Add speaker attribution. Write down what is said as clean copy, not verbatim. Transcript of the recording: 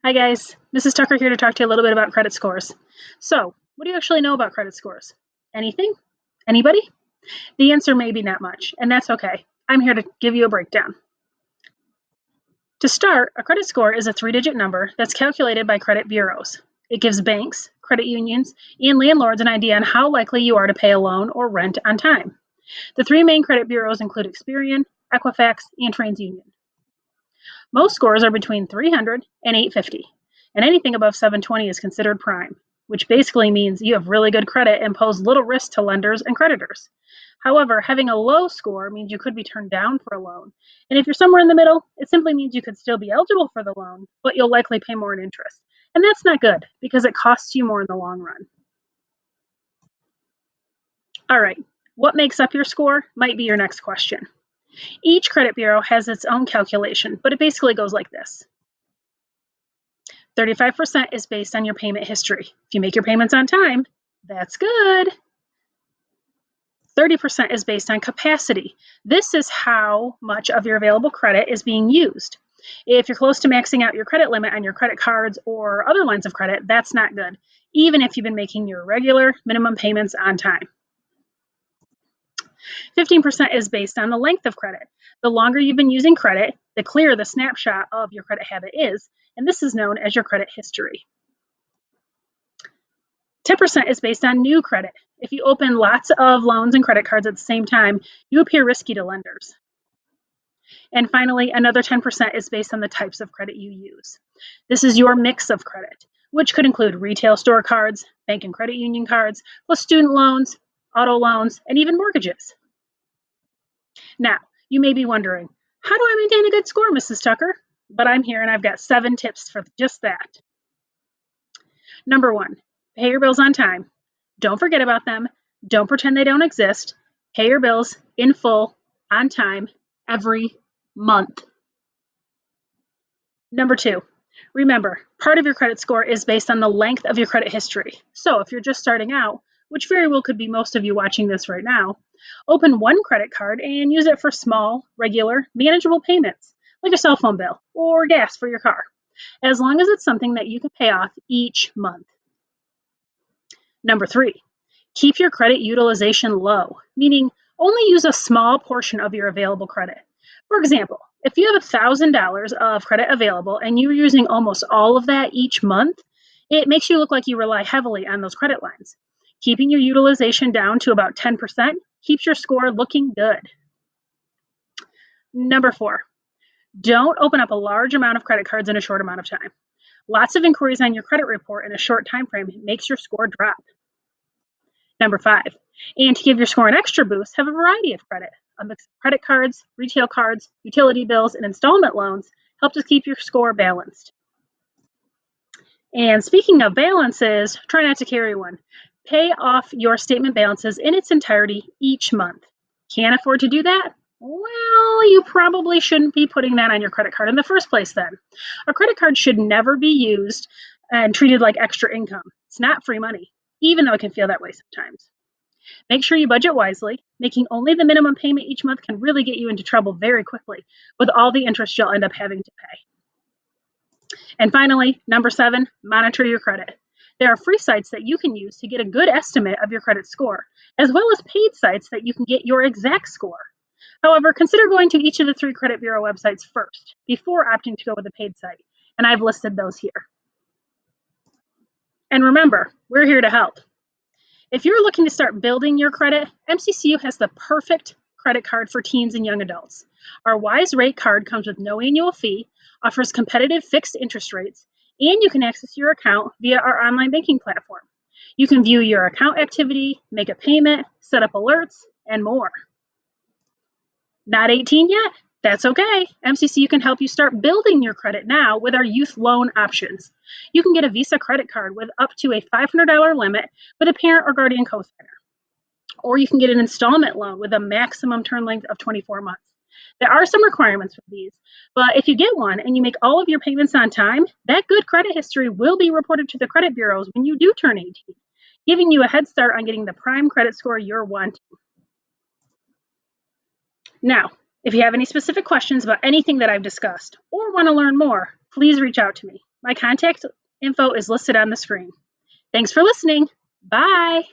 Speaker 1: Hi guys, Mrs. Tucker here to talk to you a little bit about credit scores. So, what do you actually know about credit scores? Anything? Anybody? The answer may be not much, and that's okay. I'm here to give you a breakdown. To start, a credit score is a 3-digit number that's calculated by credit bureaus. It gives banks, credit unions, and landlords an idea on how likely you are to pay a loan or rent on time. The three main credit bureaus include Experian, Equifax, and TransUnion. Most scores are between 300 and 850, and anything above 720 is considered prime, which basically means you have really good credit and pose little risk to lenders and creditors. However, having a low score means you could be turned down for a loan. And if you're somewhere in the middle, it simply means you could still be eligible for the loan, but you'll likely pay more in interest. And that's not good because it costs you more in the long run. All right, what makes up your score might be your next question. Each credit bureau has its own calculation, but it basically goes like this. 35% is based on your payment history. If you make your payments on time, that's good. 30% is based on capacity. This is how much of your available credit is being used. If you're close to maxing out your credit limit on your credit cards or other lines of credit, that's not good, even if you've been making your regular minimum payments on time. 15% is based on the length of credit. The longer you've been using credit, the clearer the snapshot of your credit habit is, and this is known as your credit history. 10% is based on new credit. If you open lots of loans and credit cards at the same time, you appear risky to lenders. And finally, another 10% is based on the types of credit you use. This is your mix of credit, which could include retail store cards, bank and credit union cards, plus student loans, auto loans, and even mortgages. Now, you may be wondering, how do I maintain a good score, Mrs. Tucker? But I'm here and I've got 7 tips for just that. Number 1, pay your bills on time. Don't forget about them. Don't pretend they don't exist. Pay your bills in full, on time, every month. Number 2, remember, part of your credit score is based on the length of your credit history. So if you're just starting out, which very well could be most of you watching this right now, open one credit card and use it for small, regular, manageable payments, like a cell phone bill or gas for your car, as long as it's something that you can pay off each month. Number 3, keep your credit utilization low, meaning only use a small portion of your available credit. For example, if you have $1,000 of credit available and you're using almost all of that each month, it makes you look like you rely heavily on those credit lines. Keeping your utilization down to about 10% keeps your score looking good. Number 4, don't open up a large amount of credit cards in a short amount of time. Lots of inquiries on your credit report in a short time frame makes your score drop. Number 5, and to give your score an extra boost, have a variety of credit. A mix of credit cards, retail cards, utility bills, and installment loans help to keep your score balanced. And speaking of balances, try not to carry one. Pay off your statement balances in its entirety each month. Can't afford to do that? Well, you probably shouldn't be putting that on your credit card in the first place then. A credit card should never be used and treated like extra income. It's not free money, even though it can feel that way sometimes. Make sure you budget wisely. Making only the minimum payment each month can really get you into trouble very quickly with all the interest you'll end up having to pay. And finally, number 7, monitor your credit. There are free sites that you can use to get a good estimate of your credit score, as well as paid sites that you can get your exact score. However, consider going to each of the 3 credit bureau websites first before opting to go with a paid site, and I've listed those here. And remember, we're here to help. If you're looking to start building your credit, MCCU has the perfect credit card for teens and young adults. Our Wise Rate card comes with no annual fee, offers competitive fixed interest rates, and you can access your account via our online banking platform. You can view your account activity, make a payment, set up alerts, and more. Not 18 yet? That's okay. MCCU can help you start building your credit now with our youth loan options. You can get a Visa credit card with up to a $500 limit with a parent or guardian cosigner. Or you can get an installment loan with a maximum term length of 24 months. There are some requirements with these, but if you get one and you make all of your payments on time, that good credit history will be reported to the credit bureaus when you do turn 18, giving you a head start on getting the prime credit score you're wanting. Now, if you have any specific questions about anything that I've discussed or want to learn more, please reach out to me. My contact info is listed on the screen. Thanks for listening. Bye.